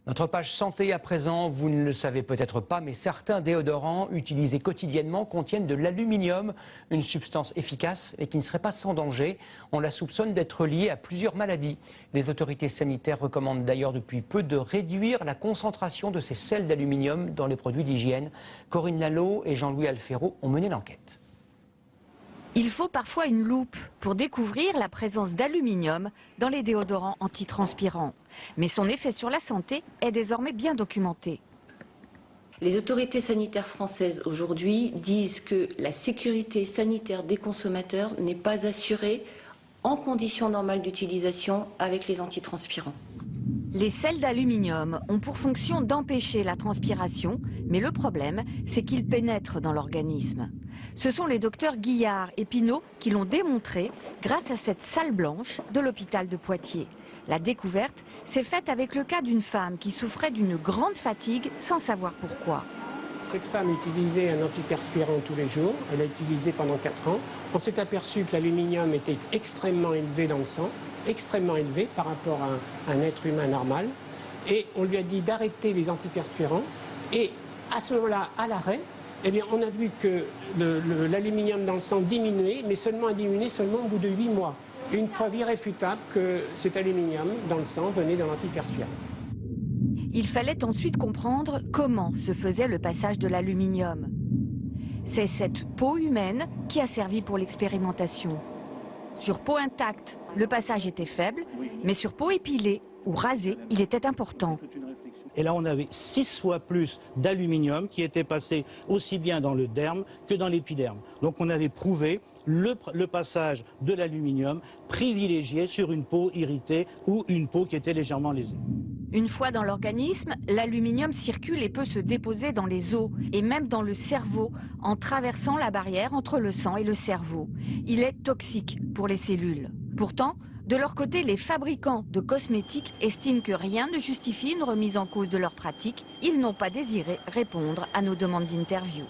Notre page santé à présent, vous ne le savez peut-être pas, mais certains déodorants utilisés quotidiennement contiennent de l'aluminium, une substance efficace et qui ne serait pas sans danger. On la soupçonne d'être liée à plusieurs maladies. Les autorités sanitaires recommandent d'ailleurs depuis peu de réduire la concentration de ces sels d'aluminium dans les produits d'hygiène. Corinne Lalo et Jean-Louis Alfero ont mené l'enquête. Il faut parfois une loupe pour découvrir la présence d'aluminium dans les déodorants antitranspirants. Mais son effet sur la santé est désormais bien documenté. Les autorités sanitaires françaises aujourd'hui disent que la sécurité sanitaire des consommateurs n'est pas assurée en conditions normales d'utilisation avec les antitranspirants. Les sels d'aluminium ont pour fonction d'empêcher la transpiration, mais le problème, c'est qu'ils pénètrent dans l'organisme. Ce sont les docteurs Guillard et Pinault qui l'ont démontré grâce à cette salle blanche de l'hôpital de Poitiers. La découverte s'est faite avec le cas d'une femme qui souffrait d'une grande fatigue sans savoir pourquoi. Cette femme utilisait un antiperspirant tous les jours, elle a utilisé pendant 4 ans. On s'est aperçu que l'aluminium était extrêmement élevé dans le sang, extrêmement élevé par rapport à un être humain normal. Et on lui a dit d'arrêter les antiperspirants. Et à ce moment-là, à l'arrêt, eh bien, on a vu que l'aluminium dans le sang diminuait, mais seulement a diminué seulement au bout de 8 mois. Une preuve irréfutable que cet aluminium dans le sang venait de l'antiperspirant. Il fallait ensuite comprendre comment se faisait le passage de l'aluminium. C'est cette peau humaine qui a servi pour l'expérimentation. Sur peau intacte, le passage était faible, mais sur peau épilée ou rasée, il était important. Et là, on avait 6 fois plus d'aluminium qui était passé aussi bien dans le derme que dans l'épiderme. Donc on avait prouvé le passage de l'aluminium privilégié sur une peau irritée ou une peau qui était légèrement lésée. Une fois dans l'organisme, l'aluminium circule et peut se déposer dans les os et même dans le cerveau en traversant la barrière entre le sang et le cerveau. Il est toxique pour les cellules. Pourtant, de leur côté, les fabricants de cosmétiques estiment que rien ne justifie une remise en cause de leur pratique. Ils n'ont pas désiré répondre à nos demandes d'interview.